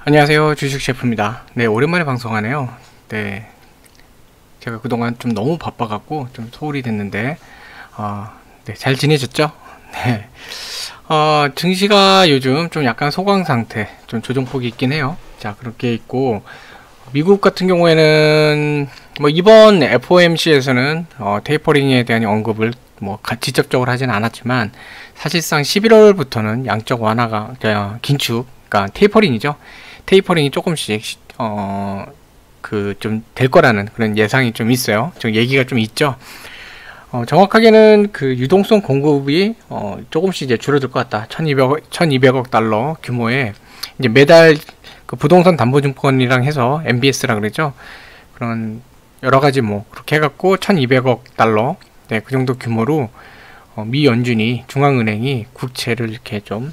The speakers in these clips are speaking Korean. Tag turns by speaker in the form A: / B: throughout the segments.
A: 안녕하세요, 주식 셰프입니다. 네, 오랜만에 방송하네요. 네, 제가 그동안 좀 너무 바빠갖고 좀 소홀히 됐는데, 네, 잘 지내셨죠? 네, 증시가 요즘 좀 약간 소강 상태, 좀 조정폭이 있긴 해요. 자, 그렇게 있고, 미국 같은 경우에는 뭐 이번 FOMC에서는 테이퍼링에 대한 언급을 뭐 직접적으로 하진 않았지만, 사실상 11월부터는 양적 완화가 긴축, 그러니까 테이퍼링이죠. 테이퍼링이 조금씩 그 좀 될 거라는 그런 예상이 좀 있어요. 좀 얘기가 좀 있죠. 정확하게는 그 유동성 공급이 조금씩 이제 줄어들 것 같다. 1200억 달러 규모의 이제 매달 그 부동산 담보증권이랑 해서 MBS라 그러죠. 그런 여러 가지 뭐 그렇게 해갖고 1200억 달러, 네, 그 정도 규모로 미 연준이 중앙은행이 국채를 이렇게 좀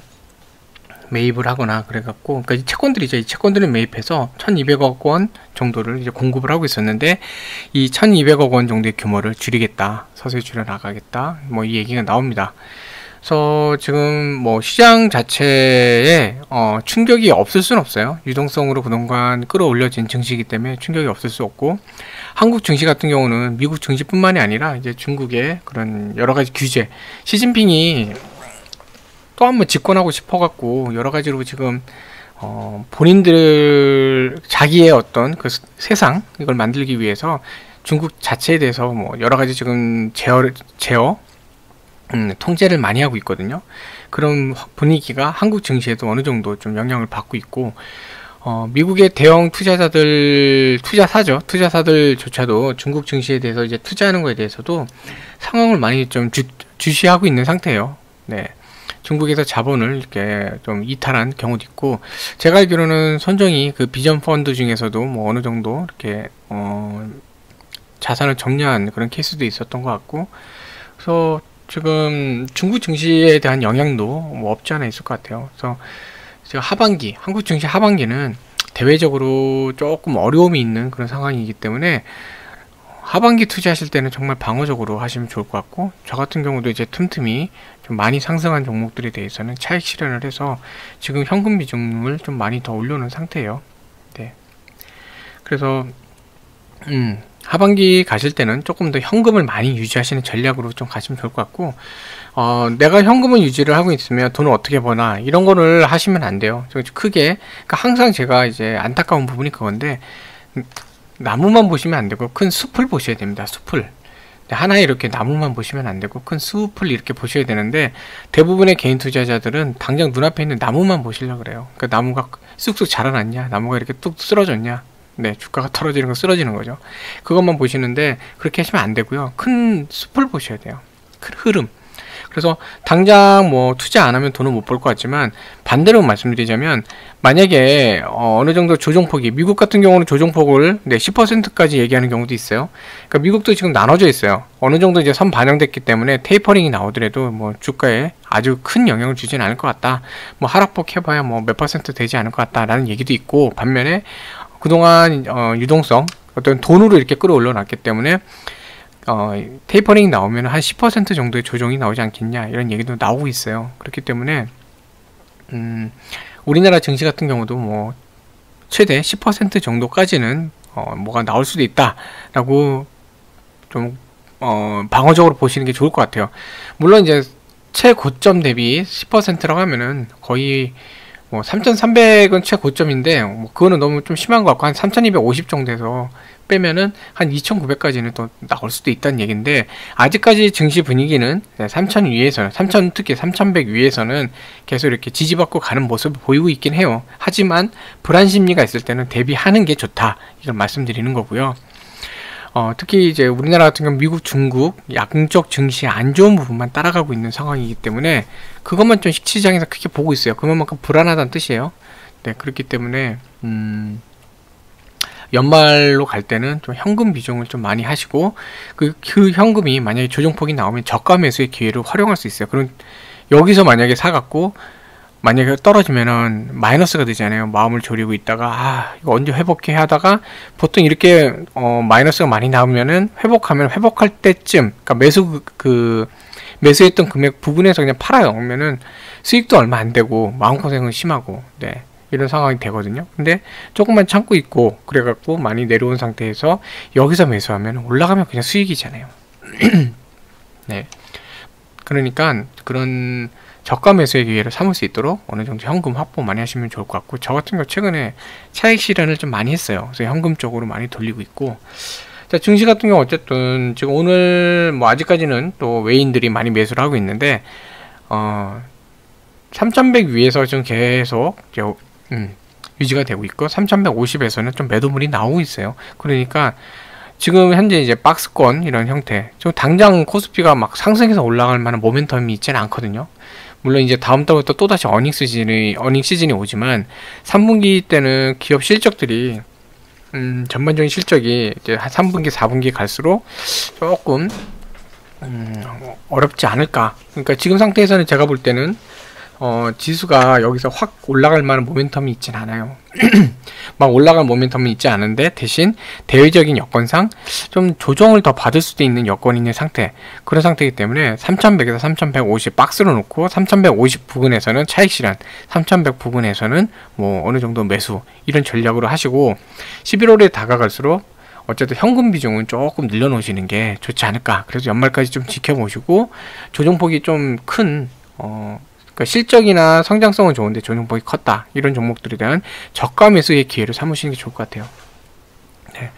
A: 매입을 하거나 그래갖고, 그러니까 이 채권들이죠. 이 채권들을 매입해서 1200억 원 정도를 이제 공급을 하고 있었는데, 이 1200억 원 정도의 규모를 줄이겠다, 서서히 줄여나가겠다, 뭐 이 얘기가 나옵니다. 그래서 지금 뭐 시장 자체에 충격이 없을 수는 없어요. 유동성으로 그동안 끌어올려진 증시이기 때문에 충격이 없을 수 없고, 한국 증시 같은 경우는 미국 증시뿐만이 아니라 이제 중국의 그런 여러 가지 규제, 시진핑이 또 한 번 집권하고 싶어갖고 여러 가지로 지금 본인들 자기의 어떤 그 세상 이걸 만들기 위해서 중국 자체에 대해서 뭐 여러 가지 지금 제어 통제를 많이 하고 있거든요. 그런 분위기가 한국 증시에도 어느 정도 좀 영향을 받고 있고, 미국의 대형 투자사들조차도 중국 증시에 대해서 이제 투자하는 거에 대해서도 상황을 많이 좀 주시하고 있는 상태예요. 네. 중국에서 자본을 이렇게 좀 이탈한 경우도 있고, 제가 알기로는 선정이 그 비전 펀드 중에서도 뭐 어느 정도 이렇게 자산을 정리한 그런 케이스도 있었던 것 같고, 그래서 지금 중국 증시에 대한 영향도 뭐 없지 않아 있을 것 같아요. 그래서 지금 한국 증시 하반기는 대외적으로 조금 어려움이 있는 그런 상황이기 때문에 하반기 투자하실 때는 정말 방어적으로 하시면 좋을 것 같고, 저 같은 경우도 이제 틈틈이 좀 많이 상승한 종목들에 대해서는 차익 실현을 해서 지금 현금 비중을 좀 많이 더 올려놓은 상태예요. 네. 그래서 하반기 가실 때는 조금 더 현금을 많이 유지하시는 전략으로 좀 가시면 좋을 것 같고, 내가 현금을 유지를 하고 있으면 돈을 어떻게 버나 이런 거를 하시면 안 돼요. 크게, 그러니까 항상 제가 이제 안타까운 부분이 그건데, 나무만 보시면 안 되고 큰 숲을 보셔야 됩니다. 숲을. 하나의 이렇게 나무만 보시면 안 되고 큰 숲을 이렇게 보셔야 되는데, 대부분의 개인 투자자들은 당장 눈앞에 있는 나무만 보시려고 그래요. 그러니까 나무가 쑥쑥 자라났냐, 나무가 이렇게 뚝 쓰러졌냐, 네, 주가가 떨어지는 거 쓰러지는 거죠. 그것만 보시는데 그렇게 하시면 안 되고요. 큰 숲을 보셔야 돼요. 큰 흐름. 그래서 당장 뭐 투자 안 하면 돈을 못 벌 것 같지만, 반대로 말씀드리자면 만약에 어느 정도 조정폭이, 미국 같은 경우는 조정폭을 10%까지 얘기하는 경우도 있어요. 그러니까 미국도 지금 나눠져 있어요. 어느 정도 이제 선 반영됐기 때문에 테이퍼링이 나오더라도 뭐 주가에 아주 큰 영향을 주지는 않을 것 같다. 뭐 하락폭 해봐야 뭐 몇 퍼센트 되지 않을 것 같다라는 얘기도 있고, 반면에 그동안 유동성, 어떤 돈으로 이렇게 끌어올려 놨기 때문에 테이퍼링이 나오면 한 10% 정도의 조정이 나오지 않겠냐, 이런 얘기도 나오고 있어요. 그렇기 때문에 우리나라 증시 같은 경우도 뭐 최대 10% 정도까지는 뭐가 나올 수도 있다라고 좀 방어적으로 보시는 게 좋을 것 같아요. 물론 이제 최고점 대비 10%라고 하면은 거의 뭐 3,300은 최고점인데, 뭐 그거는 너무 좀 심한 것 같고, 한 3,250 정도에서 빼면은 한 2,900까지는 또 나올 수도 있다는 얘기인데, 아직까지 증시 분위기는 3,000 위에서는, 특히 3,100 위에서는 계속 이렇게 지지받고 가는 모습을 보이고 있긴 해요. 하지만 불안 심리가 있을 때는 대비하는 게 좋다, 이걸 말씀드리는 거고요. 특히 이제 우리나라 같은 경우 미국, 중국 양적 증시 안 좋은 부분만 따라가고 있는 상황이기 때문에 그것만 좀 시장에서 크게 보고 있어요. 그만큼 불안하다는 뜻이에요. 네, 그렇기 때문에 연말로 갈 때는 좀 현금 비중을 좀 많이 하시고, 그 현금이 만약에 조정폭이 나오면 저가 매수의 기회를 활용할 수 있어요. 그럼 여기서 만약에 사갖고 만약에 떨어지면은 마이너스가 되잖아요. 마음을 졸이고 있다가 이거 언제 회복해 하다가, 보통 이렇게 마이너스가 많이 나오면은 회복할 때쯤, 그러니까 매수했던 금액 부분에서 그냥 팔아요. 그러면은 수익도 얼마 안 되고 마음고생은 심하고, 네, 이런 상황이 되거든요. 근데 조금만 참고 있고 그래갖고 많이 내려온 상태에서 여기서 매수하면 올라가면 그냥 수익이잖아요. 네. 그러니까 그런 저가 매수의 기회를 삼을 수 있도록 어느 정도 현금 확보 많이 하시면 좋을 것 같고, 저 같은 경우 최근에 차익 실현을 좀 많이 했어요. 그래서 현금 쪽으로 많이 돌리고 있고, 자, 증시 같은 경우 어쨌든 지금 오늘 뭐 아직까지는 또 외인들이 많이 매수를 하고 있는데 3100 위에서 좀 계속 유지가 되고 있고 3150에서는 좀 매도물이 나오고 있어요. 그러니까 지금 현재 이제 박스권 이런 형태, 좀 당장 코스피가 막 상승해서 올라갈 만한 모멘텀이 있지는 않거든요. 물론 이제 다음 달부터 또다시 어닝 시즌이 오지만 3분기 때는 기업 실적들이 전반적인 실적이 이제 3분기 4분기 갈수록 조금 어렵지 않을까. 그러니까 지금 상태에서는 제가 볼 때는 지수가 여기서 확 올라갈 만한 모멘텀이 있진 않아요. 막 올라갈 모멘텀은 있지 않은데, 대신 대외적인 여건상 좀 조정을 더 받을 수도 있는 여건이 있는 상태, 그런 상태이기 때문에 3100에서 3150 박스로 놓고 3150 부근에서는 차익 실현, 3100 부근에서는 뭐 어느 정도 매수, 이런 전략으로 하시고 11월에 다가갈수록 어쨌든 현금 비중은 조금 늘려놓으시는 게 좋지 않을까. 그래서 연말까지 좀 지켜보시고, 조정폭이 좀 큰 그러니까 실적이나 성장성은 좋은데 조정폭이 컸다, 이런 종목들에 대한 저가 매수의 기회를 삼으시는 게 좋을 것 같아요. 네.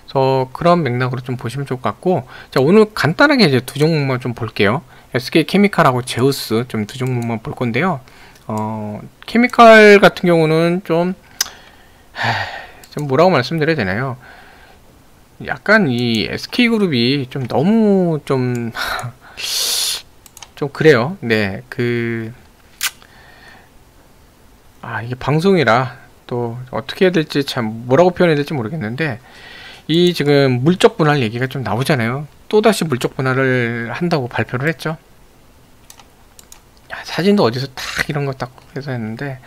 A: 그래서 그런 맥락으로 좀 보시면 좋을 것 같고, 자, 오늘 간단하게 이제 두 종목만 좀 볼게요. SK케미칼하고 제우스 좀 두 종목만 볼 건데요. 케미칼 같은 경우는 좀 뭐라고 말씀드려야 되나요? 약간 이 SK그룹이 좀 너무 좀 그래요. 네, 이게 방송이라 또 어떻게 해야 될지, 참 뭐라고 표현해야 될지 모르겠는데, 이 지금 물적 분할 얘기가 좀 나오잖아요. 또다시 물적 분할을 한다고 발표를 했죠. 사진도 어디서 딱 이런 거 딱 해서 했는데,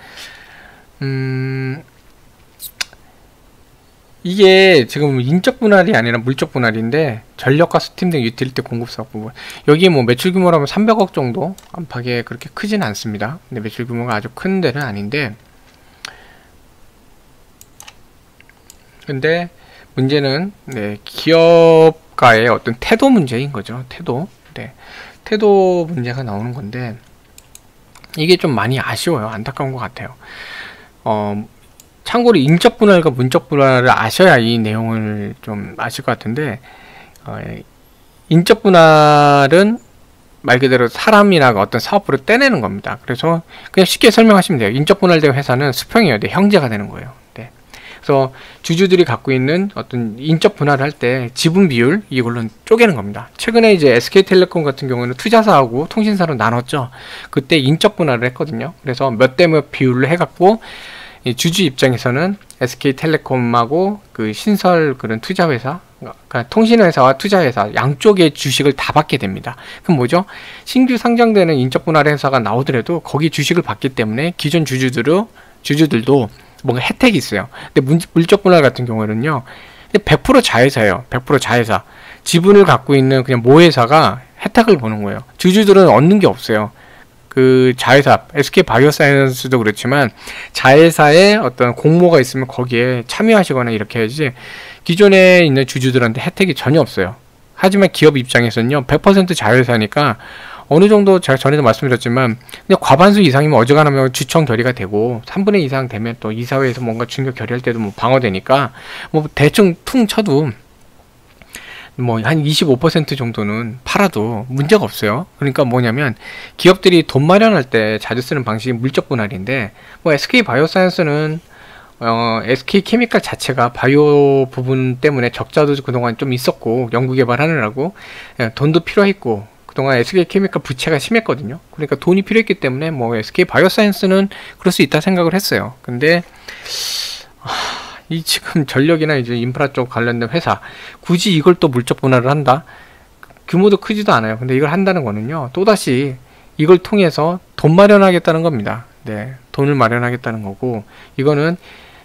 A: 이게 지금 인적 분할이 아니라 물적 분할인데, 전력과 스팀 등 유틸리티 공급사 부분, 여기에 뭐 매출 규모라면 300억 정도 안팎에 그렇게 크진 않습니다. 근데 매출 규모가 아주 큰 데는 아닌데, 근데 문제는 기업가의 어떤 태도 문제인 거죠. 태도. 네, 태도 문제가 나오는 건데, 이게 좀 많이 아쉬워요. 안타까운 것 같아요. 참고로 인적 분할과 문적 분할을 아셔야 이 내용을 좀 아실 것 같은데, 인적 분할은 말 그대로 사람이나 어떤 사업부를 떼내는 겁니다. 그래서 그냥 쉽게 설명하시면 돼요. 인적 분할된 회사는 수평이어야 돼. 형제가 되는 거예요. 네. 그래서 주주들이 갖고 있는 어떤 인적 분할을 할 때 지분 비율, 이걸로 쪼개는 겁니다. 최근에 이제 SK텔레콤 같은 경우는 투자사하고 통신사로 나눴죠. 그때 인적 분할을 했거든요. 그래서 몇 대 몇 비율로 해갖고, 이 주주 입장에서는 SK텔레콤하고 그 신설 그런 투자회사, 그러니까 통신회사와 투자회사 양쪽의 주식을 다 받게 됩니다. 그럼 뭐죠? 신규 상장되는 인적분할 회사가 나오더라도 거기 주식을 받기 때문에 기존 주주들도 뭔가 혜택이 있어요. 근데 물적분할 같은 경우는요, 100% 자회사예요. 100% 자회사. 지분을 갖고 있는 그냥 모회사가 혜택을 보는 거예요. 주주들은 얻는 게 없어요. 그 자회사, SK바이오사이언스도 그렇지만 자회사에 어떤 공모가 있으면 거기에 참여하시거나 이렇게 해야지, 기존에 있는 주주들한테 혜택이 전혀 없어요. 하지만 기업 입장에서는요, 100% 자회사니까 어느 정도, 제가 전에도 말씀드렸지만 그냥 과반수 이상이면 어지간하면 주총 결의가 되고, 3분의 2 이상 되면 또 이사회에서 뭔가 중요 결의할 때도 뭐 방어되니까, 뭐 대충 퉁 쳐도 뭐 한 25% 정도는 팔아도 문제가 없어요. 그러니까 뭐냐면, 기업들이 돈 마련할 때 자주 쓰는 방식이 물적 분할인데, 뭐 SK바이오사이언스는 SK케미칼 자체가 바이오 부분 때문에 적자도 그동안 좀 있었고, 연구개발하느라고 돈도 필요했고, 그동안 SK케미칼 부채가 심했거든요. 그러니까 돈이 필요했기 때문에 뭐 SK바이오사이언스는 그럴 수 있다 생각을 했어요. 근데 이 지금 전력이나 이제 인프라 쪽 관련된 회사, 굳이 이걸 또 물적 분할을 한다? 규모도 크지도 않아요. 근데 이걸 한다는 거는요, 또다시 이걸 통해서 돈 마련하겠다는 겁니다. 네, 돈을 마련하겠다는 거고, 이거는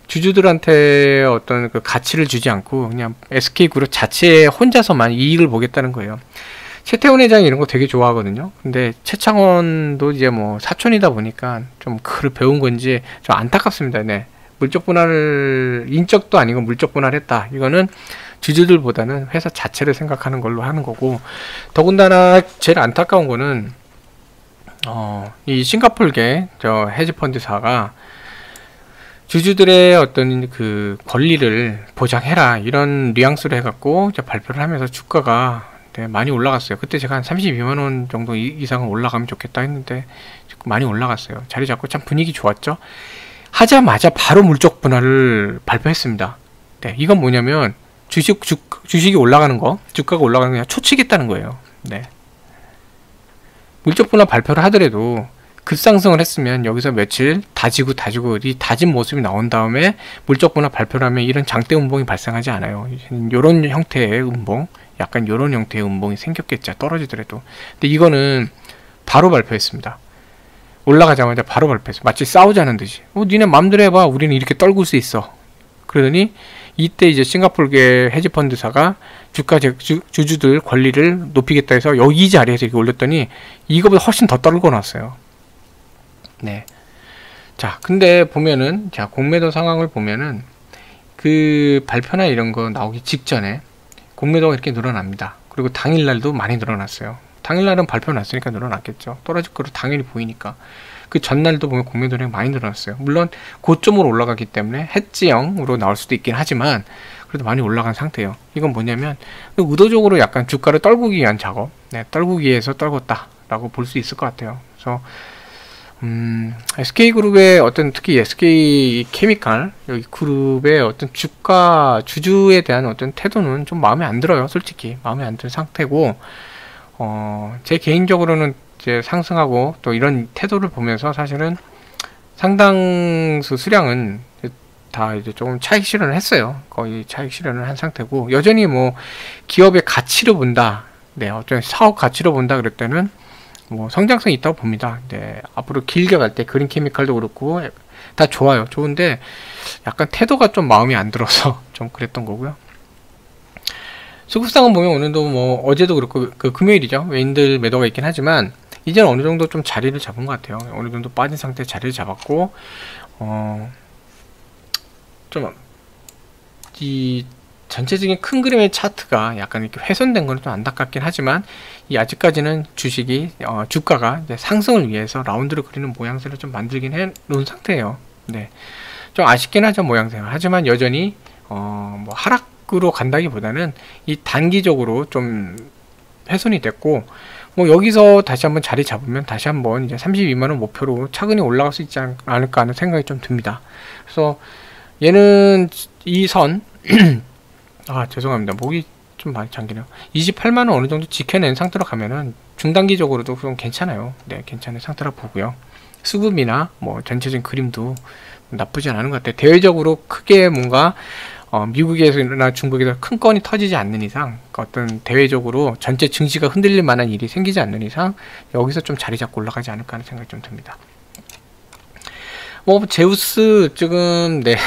A: 주주들한테 어떤 그 가치를 주지 않고 그냥 SK그룹 자체에 혼자서만 이익을 보겠다는 거예요. 최태원 회장이 이런 거 되게 좋아하거든요. 근데 최창원도 이제 뭐 사촌이다 보니까 좀 그걸 배운 건지 좀 안타깝습니다. 네. 물적 분할을 인적도 아니고 물적 분할했다. 이거는 주주들보다는 회사 자체를 생각하는 걸로 하는 거고, 더군다나 제일 안타까운 거는 이 싱가폴계 저 헤지펀드사가 주주들의 어떤 그 권리를 보장해라 이런 뉘앙스로 해갖고 발표를 하면서 주가가 많이 올라갔어요. 그때 제가 한 32만원 정도 이상은 올라가면 좋겠다 했는데 많이 올라갔어요. 자리 잡고 참 분위기 좋았죠. 하자마자 바로 물적 분할을 발표했습니다. 네, 이건 뭐냐면 주식이 올라가는 거, 주가가 올라가는 거 그냥 초치겠다는 거예요. 네. 물적 분할 발표를 하더라도 급상승을 했으면 여기서 며칠 다지고 이 다진 모습이 나온 다음에 물적 분할 발표를 하면 이런 장대 음봉이 발생하지 않아요. 이런 형태의 음봉, 약간 이런 형태의 음봉이 생겼겠죠. 떨어지더라도. 근데 이거는 바로 발표했습니다. 올라가자마자 바로 발표했어. 마치 싸우자는 듯이. 니네 맘대로 해봐. 우리는 이렇게 떨굴 수 있어. 그러더니 이때 이제 싱가포르계 헤지펀드사가 주주들 권리를 높이겠다 해서 이 자리에서 이렇게 올렸더니 이거보다 훨씬 더 떨고 놨어요. 네. 자, 근데 보면은, 자, 공매도 상황을 보면은 그 발표나 이런 거 나오기 직전에 공매도가 이렇게 늘어납니다. 그리고 당일날도 많이 늘어났어요. 당일날은 발표 났으니까 늘어났겠죠. 떨어질 거로 당연히 보이니까. 그 전날도 보면 공매도량이 많이 늘어났어요. 물론 고점으로 올라가기 때문에 해지형으로 나올 수도 있긴 하지만 그래도 많이 올라간 상태예요. 이건 뭐냐면 의도적으로 약간 주가를 떨구기 위한 작업, 네, 떨구기 위해서 떨궜다 라고 볼 수 있을 것 같아요. 그래서 SK그룹의 어떤 특히 SK케미칼 여기 그룹의 어떤 주주에 대한 어떤 태도는 좀 마음에 안 들어요. 솔직히 마음에 안 드는 상태고, 제 개인적으로는 이제 상승하고 또 이런 태도를 보면서 사실은 상당수 수량은 다 이제 조금 차익 실현을 했어요. 거의 차익 실현을 한 상태고, 여전히 뭐 기업의 가치로 본다, 네, 어떤 사업 가치로 본다 그럴 때는 뭐 성장성이 있다고 봅니다. 네, 앞으로 길게 갈 때 그린케미칼도 그렇고 다 좋아요. 좋은데 약간 태도가 좀 마음에 안 들어서 좀 그랬던 거고요. 수급상은 보면 오늘도 뭐 어제도 그렇고 그 금요일이죠. 외인들 매도가 있긴 하지만 이제는 어느 정도 좀 자리를 잡은 것 같아요. 어느 정도 빠진 상태에 자리를 잡았고, 좀 이 전체적인 큰 그림의 차트가 약간 이렇게 훼손된 건 좀 안타깝긴 하지만 이 아직까지는 주식이 주가가 이제 상승을 위해서 라운드를 그리는 모양새를 좀 만들긴 해 놓은 상태예요. 네, 좀 아쉽긴 하죠, 모양새가. 하지만 여전히 뭐 하락으로 간다기보다는 이 단기적으로 좀 훼손이 됐고, 뭐 여기서 다시 한번 자리 잡으면 다시 한번 이제 32만원 목표로 차근히 올라갈 수 있지 않을까 하는 생각이 좀 듭니다. 그래서 얘는 이 선 죄송합니다. 목이 좀 많이 잠기네요. 28만원 어느 정도 지켜낸 상태로 가면은 중단기적으로도 좀 괜찮아요. 네, 괜찮은 상태라 보고요. 수급이나 뭐 전체적인 그림도 나쁘지 않은 것 같아요. 대외적으로 크게 뭔가 미국에서나 중국에서 큰 건이 터지지 않는 이상, 어떤 대외적으로 전체 증시가 흔들릴 만한 일이 생기지 않는 이상 여기서 좀 자리 잡고 올라가지 않을까 하는 생각이 좀 듭니다. 뭐 제우스 지금 네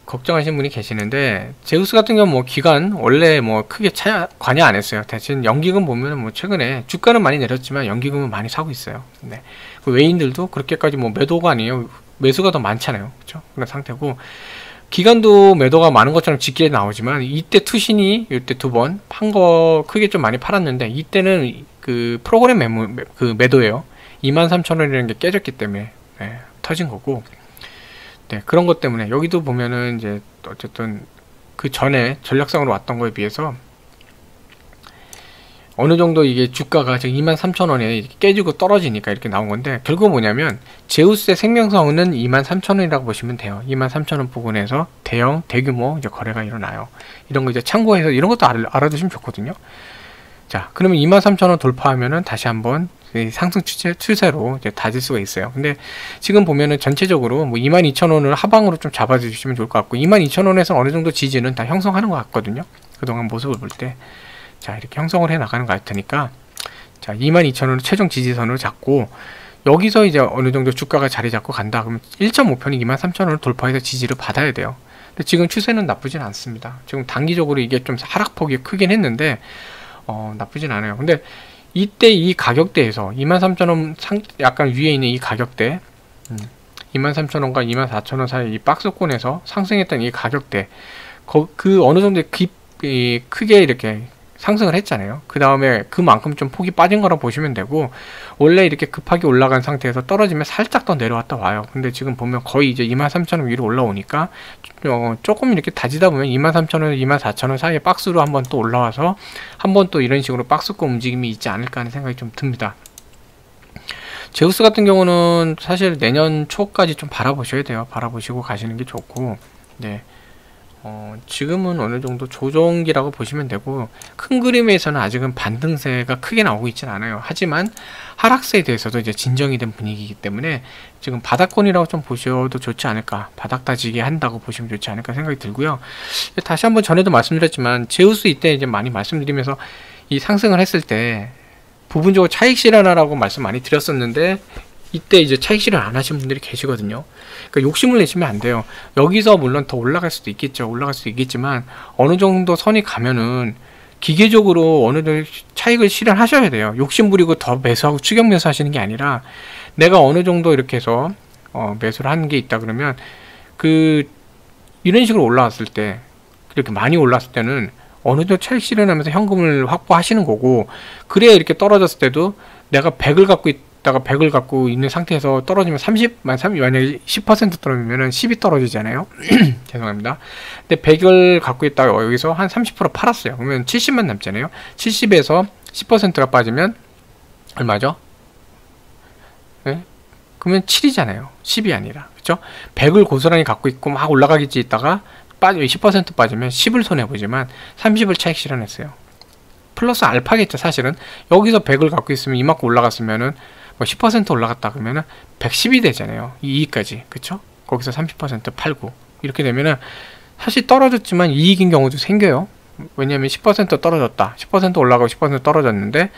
A: 걱정하시는 분이 계시는데, 제우스 같은 경우는 뭐 기간 원래 뭐 크게 관여 안 했어요. 대신 연기금 보면은 뭐 최근에 주가는 많이 내렸지만 연기금은 많이 사고 있어요. 네. 그 외인들도 그렇게까지 뭐 매도가 아니에요. 매수가 더 많잖아요. 그렇죠? 그런 상태고, 기간도 매도가 많은 것처럼 짙게 나오지만 이때 투신이 이때 두 번 판 거 크게 좀 많이 팔았는데, 이때는 그 프로그램 매도예요. 23,000원이라는 게 깨졌기 때문에 네, 터진 거고, 네, 그런 것 때문에 여기도 보면은 이제 어쨌든 그 전에 전략상으로 왔던 거에 비해서 어느 정도 이게 주가가 지금 23,000원에 깨지고 떨어지니까 이렇게 나온 건데, 결국 뭐냐면 제우스의 생명성은 23,000원이라고 보시면 돼요. 23,000원 부근에서 대규모 이제 거래가 일어나요. 이런 거 이제 참고해서 이런 것도 알아두시면 좋거든요. 자, 그러면 23,000원 돌파하면은 다시 한번 상승 추세로 이제 다질 수가 있어요. 근데 지금 보면은 전체적으로 뭐 22,000원을 하방으로 좀 잡아주시면 좋을 것 같고, 22,000원에서 어느 정도 지지는 다 형성하는 것 같거든요. 그동안 모습을 볼 때. 자, 이렇게 형성을 해 나가는 것 같으니까, 자, 22,000원을 최종 지지선으로 잡고, 여기서 이제 어느 정도 주가가 자리 잡고 간다. 그러면 1점 목표는 23,000원을 돌파해서 지지를 받아야 돼요. 근데 지금 추세는 나쁘진 않습니다. 지금 단기적으로 이게 좀 하락폭이 크긴 했는데, 나쁘진 않아요. 근데 이때 이 가격대에서 23,000원 약간 위에 있는 이 가격대 23,000원과 24,000원 사이 이 박스권에서 상승했던 이 가격대 그 어느 정도 크게 이렇게 상승을 했잖아요. 그 다음에 그만큼 좀 폭이 빠진 거라 보시면 되고, 원래 이렇게 급하게 올라간 상태에서 떨어지면 살짝 더 내려왔다 와요. 근데 지금 보면 거의 이제 23,000원 위로 올라오니까 조금 이렇게 다지다 보면 23,000원, 24,000원 사이에 박스로 한번 또 올라와서 한번 또 이런 식으로 박스권 움직임이 있지 않을까 하는 생각이 좀 듭니다. 제우스 같은 경우는 사실 내년 초까지 좀 바라보셔야 돼요. 바라보시고 가시는 게 좋고, 네. 지금은 어느 정도 조정기라고 보시면 되고, 큰 그림에서는 아직은 반등세가 크게 나오고 있진 않아요. 하지만 하락세에 대해서도 이제 진정이 된 분위기이기 때문에 지금 바닥권이라고 좀 보셔도 좋지 않을까, 바닥 다지게 한다고 보시면 좋지 않을까 생각이 들고요. 다시 한번 전에도 말씀드렸지만 제우스 이때 이제 많이 말씀드리면서 이 상승을 했을 때 부분적으로 차익 실현하라고 말씀 많이 드렸었는데, 이때 이제 차익 실현 안 하신 분들이 계시거든요. 그러니까 욕심을 내시면 안 돼요. 여기서 물론 더 올라갈 수도 있겠죠. 올라갈 수도 있겠지만 어느 정도 선이 가면은 기계적으로 어느 정도 차익을 실현하셔야 돼요. 욕심 부리고 더 매수하고 추격 매수하시는 게 아니라, 내가 어느 정도 이렇게 해서 매수를 하는 게 있다 그러면 이런 식으로 올라왔을 때, 이렇게 많이 올랐을 때는 어느 정도 차익 실현하면서 현금을 확보하시는 거고, 그래야 이렇게 떨어졌을 때도 내가 100을 갖고 있다가 100을 갖고 있는 상태에서 떨어지면 만약에 10% 떨어지면 10이 떨어지잖아요. 죄송합니다. 근데 100을 갖고 있다가 여기서 한 30% 팔았어요. 그러면 70만 남잖아요. 70에서 10%가 빠지면 얼마죠? 네? 그러면 7이잖아요. 10이 아니라. 그쵸? 100을 고스란히 갖고 있고 막 올라가겠지 있다가 10% 빠지면 10을 손해보지만 30을 차익 실현했어요. 플러스 알파겠죠. 사실은 여기서 100을 갖고 있으면 이만큼 올라갔으면은 10% 올라갔다 그러면은 110이 되잖아요. 이익까지. 그쵸? 거기서 30% 팔고 이렇게 되면은 사실 떨어졌지만 이익인 경우도 생겨요. 왜냐하면 10% 떨어졌다, 10% 올라가고 10% 떨어졌는데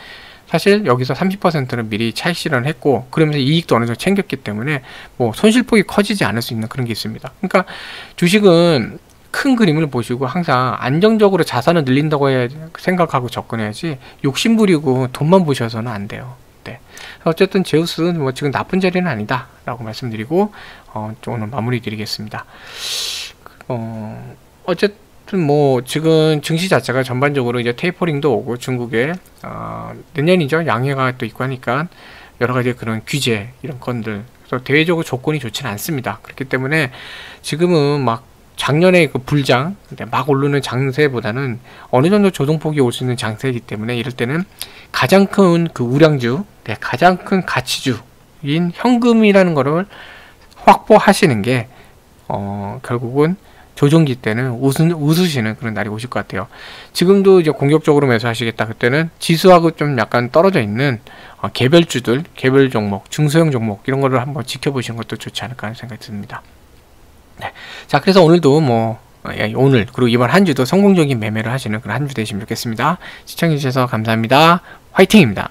A: 사실 여기서 30%는 미리 차익 실현을 했고, 그러면서 이익도 어느 정도 챙겼기 때문에 뭐 손실폭이 커지지 않을 수 있는 그런 게 있습니다. 그러니까 주식은 큰 그림을 보시고 항상 안정적으로 자산을 늘린다고 생각하고 접근해야지, 욕심 부리고 돈만 보셔서는 안 돼요. 네. 어쨌든 제우스는 뭐 지금 나쁜 자리는 아니다 라고 말씀드리고 오늘 마무리 드리겠습니다. 어쨌든 뭐 지금 증시 자체가 전반적으로 이제 테이퍼링도 오고, 중국에 내년이죠, 양해가 또 있고 하니까 여러가지 그런 규제 이런 건들, 그래서 대외적으로 조건이 좋지는 않습니다. 그렇기 때문에 지금은 막 작년에 그 불장 막 오르는 장세보다는 어느 정도 조정폭이 올 수 있는 장세이기 때문에, 이럴 때는 가장 큰 그 우량주, 가장 큰 가치주인 현금이라는 거를 확보하시는 게 결국은 조정기 때는 웃으시는 그런 날이 오실 것 같아요. 지금도 이제 공격적으로 매수하시겠다 그때는 지수하고 좀 약간 떨어져 있는 개별주들, 개별 종목, 중소형 종목 이런 거를 한번 지켜보시는 것도 좋지 않을까 하는 생각이 듭니다. 네. 자, 그래서 오늘도 오늘 그리고 이번 한 주도 성공적인 매매를 하시는 그런 한 주 되시면 좋겠습니다. 시청해주셔서 감사합니다. 화이팅입니다.